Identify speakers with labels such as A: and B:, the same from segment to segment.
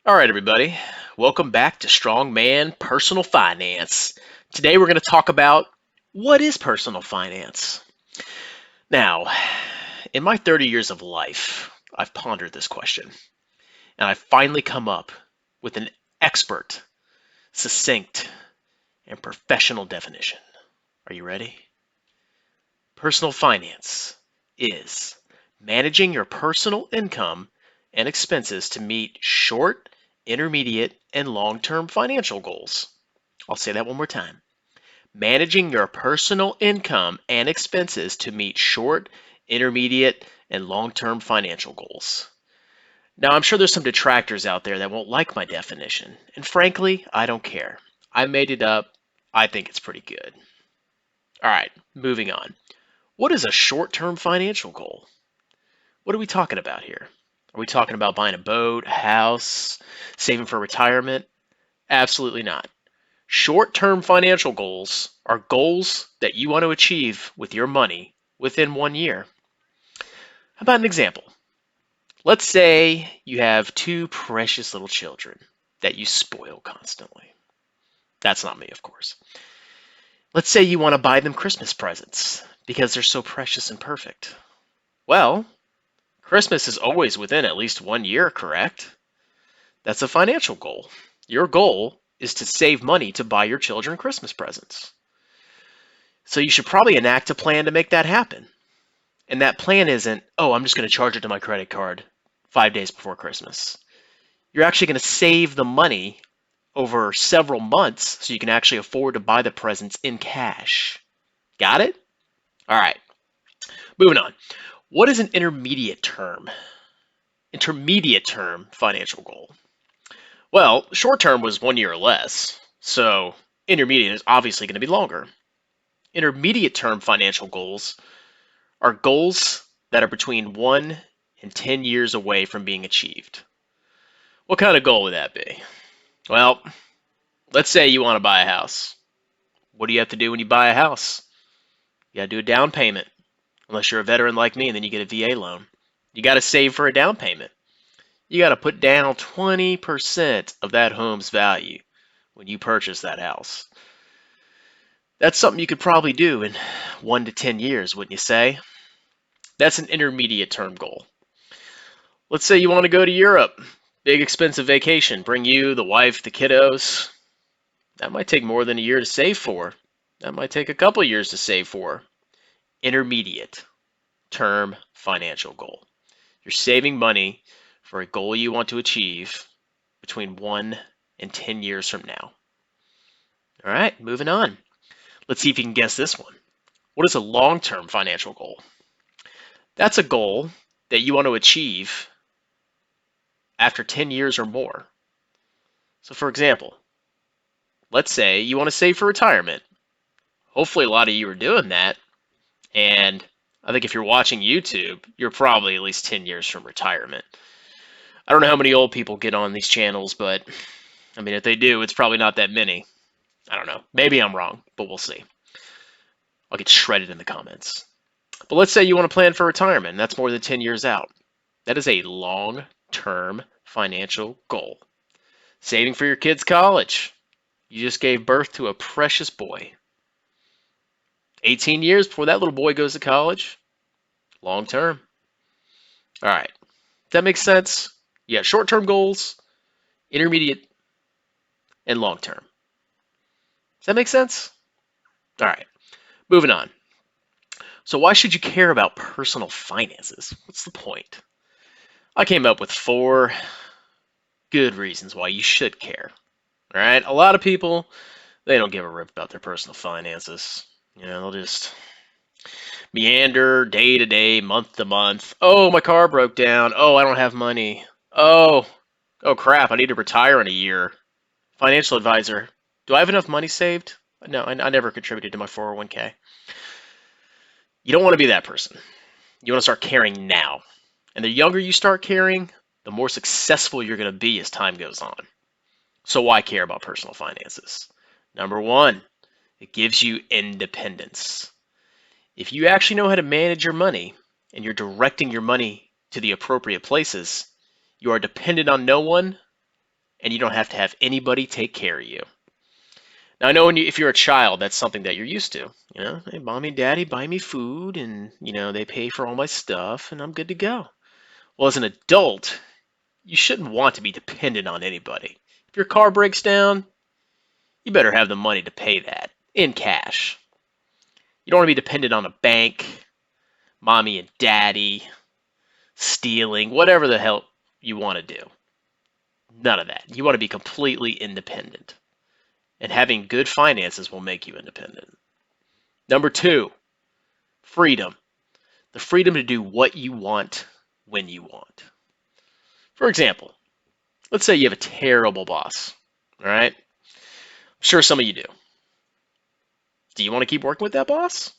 A: All right, everybody. Welcome back to Strongman Personal Finance. Today we're going to talk about what is personal finance. Now, in my 30 years of life, I've pondered this question, and I've finally come up with an expert, succinct, and professional definition. Are you ready? Personal finance is managing your personal income and expenses to meet short, intermediate, and long-term financial goals. I'll say that one more time. Managing your personal income and expenses to meet short, intermediate, and long-term financial goals. Now, I'm sure there's some detractors out there that won't like my definition, and frankly, I don't care. I made it up. I think it's pretty good. All right, moving on. What is a short-term financial goal? What are we talking about here? Are we talking about buying a boat, a house, saving for retirement? Absolutely not. Short-term financial goals are goals that you want to achieve with your money within 1 year. How about an example? Let's say you have two precious little children that you spoil constantly. That's not me, of course. Let's say you want to buy them Christmas presents because they're so precious and perfect. Well, Christmas is always within at least 1 year, correct? That's a financial goal. Your goal is to save money to buy your children Christmas presents. So you should probably enact a plan to make that happen. And that plan isn't, oh, I'm just going to charge it to my credit card 5 days before Christmas. You're actually going to save the money over several months so you can actually afford to buy the presents in cash. Got it? All right. Moving on. What is an intermediate term financial goal? Well, short term was 1 year or less, so intermediate is obviously going to be longer. Intermediate term financial goals are goals that are between 1 and 10 years away from being achieved. What kind of goal would that be? Well, let's say you want to buy a house. What do you have to do when you buy a house? You got to do a down payment, unless you're a veteran like me, and then you get a VA loan. You got to save for a down payment. You got to put down 20% of that home's value when you purchase that house. That's something you could probably do in 1 to 10 years, wouldn't you say? That's an intermediate term goal. Let's say you want to go to Europe. Big expensive vacation. Bring you, the wife, the kiddos. That might take more than a year to save for. That might take a couple years to save for. Intermediate term financial goal. You're saving money for a goal you want to achieve between 1 and 10 years from now. All right, moving on. Let's see if you can guess this one. What is a long-term financial goal? That's a goal that you want to achieve after 10 years or more. So for example, let's say you want to save for retirement. Hopefully a lot of you are doing that. And I think if you're watching YouTube, you're probably at least 10 years from retirement. I don't know how many old people get on these channels, but I mean, if they do, it's probably not that many. I don't know. Maybe I'm wrong, but we'll see. I'll get shredded in the comments. But let's say you want to plan for retirement, and that's more than 10 years out. That is a long-term financial goal. Saving for your kid's college. You just gave birth to a precious boy. 18 years before that little boy goes to college. Long term. All right. That makes sense? You got short-term goals, intermediate, and long-term. Does that make sense? All right. Moving on. So why should you care about personal finances? What's the point? I came up with 4 good reasons why you should care. All right. A lot of people, they don't give a rip about their personal finances. You know, they'll just meander day to day, month to month. Oh, my car broke down. Oh, I don't have money. Oh, oh crap, I need to retire in a year. Financial advisor, do I have enough money saved? No, I never contributed to my 401k. You don't want to be that person. You want to start caring now. And the younger you start caring, the more successful you're going to be as time goes on. So why care about personal finances? Number 1, it gives you independence. If you actually know how to manage your money and you're directing your money to the appropriate places, you are dependent on no one and you don't have to have anybody take care of you. Now I know if you're a child, that's something that you're used to. Hey, mommy and daddy buy me food, and they pay for all my stuff, and I'm good to go. Well, as an adult, you shouldn't want to be dependent on anybody. If your car breaks down, you better have the money to pay that in cash. You don't want to be dependent on a bank, mommy and daddy, stealing, whatever the hell you want to do. None of that. You want to be completely independent. And having good finances will make you independent. Number 2, freedom. The freedom to do what you want when you want. For example, let's say you have a terrible boss. All right? I'm sure some of you do. Do you want to keep working with that boss?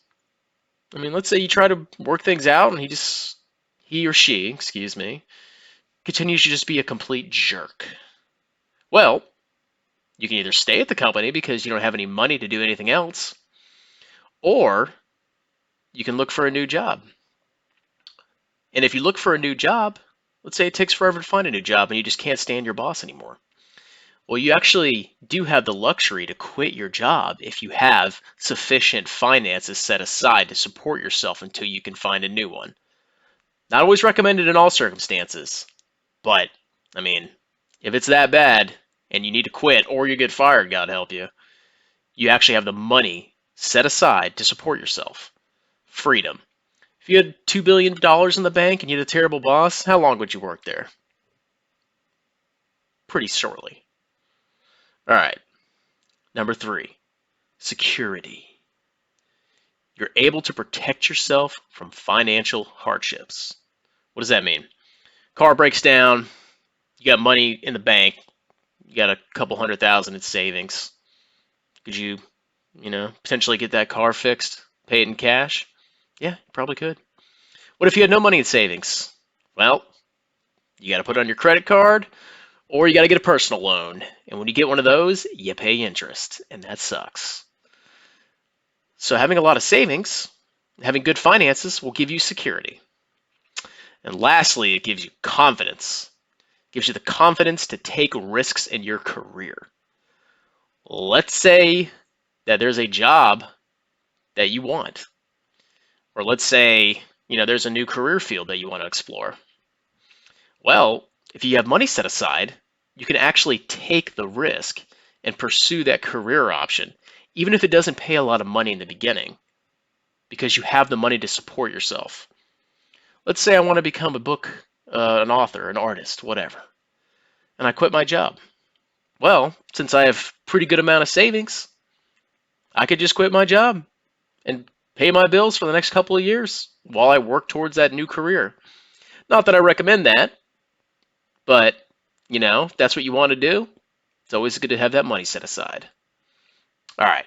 A: I mean, let's say you try to work things out and he or she, excuse me, continues to just be a complete jerk. Well, you can either stay at the company because you don't have any money to do anything else, or you can look for a new job. And if you look for a new job, let's say it takes forever to find a new job and you just can't stand your boss anymore. Well, you actually do have the luxury to quit your job if you have sufficient finances set aside to support yourself until you can find a new one. Not always recommended in all circumstances, but, I mean, if it's that bad and you need to quit or you get fired, God help you, you actually have the money set aside to support yourself. Freedom. If you had $2 billion in the bank and you had a terrible boss, how long would you work there? Pretty shortly. All right. Number 3, security. You're able to protect yourself from financial hardships. What does that mean? Car breaks down, you got money in the bank, you got a couple $100,000 in savings. Could you, potentially get that car fixed, pay it in cash? Yeah, you probably could. What if you had no money in savings? Well, you got to put it on your credit card, or you got to get a personal loan. And when you get one of those, you pay interest, and that sucks. So having a lot of savings, having good finances will give you security. And lastly, it gives you confidence. It gives you the confidence to take risks in your career. Let's say that there's a job that you want. Or let's say, there's a new career field that you want to explore. Well, if you have money set aside, you can actually take the risk and pursue that career option, even if it doesn't pay a lot of money in the beginning, because you have the money to support yourself. Let's say I want to become an author, an artist, whatever, and I quit my job. Well, since I have pretty good amount of savings, I could just quit my job and pay my bills for the next couple of years while I work towards that new career. Not that I recommend that, but, if that's what you want to do, it's always good to have that money set aside. All right,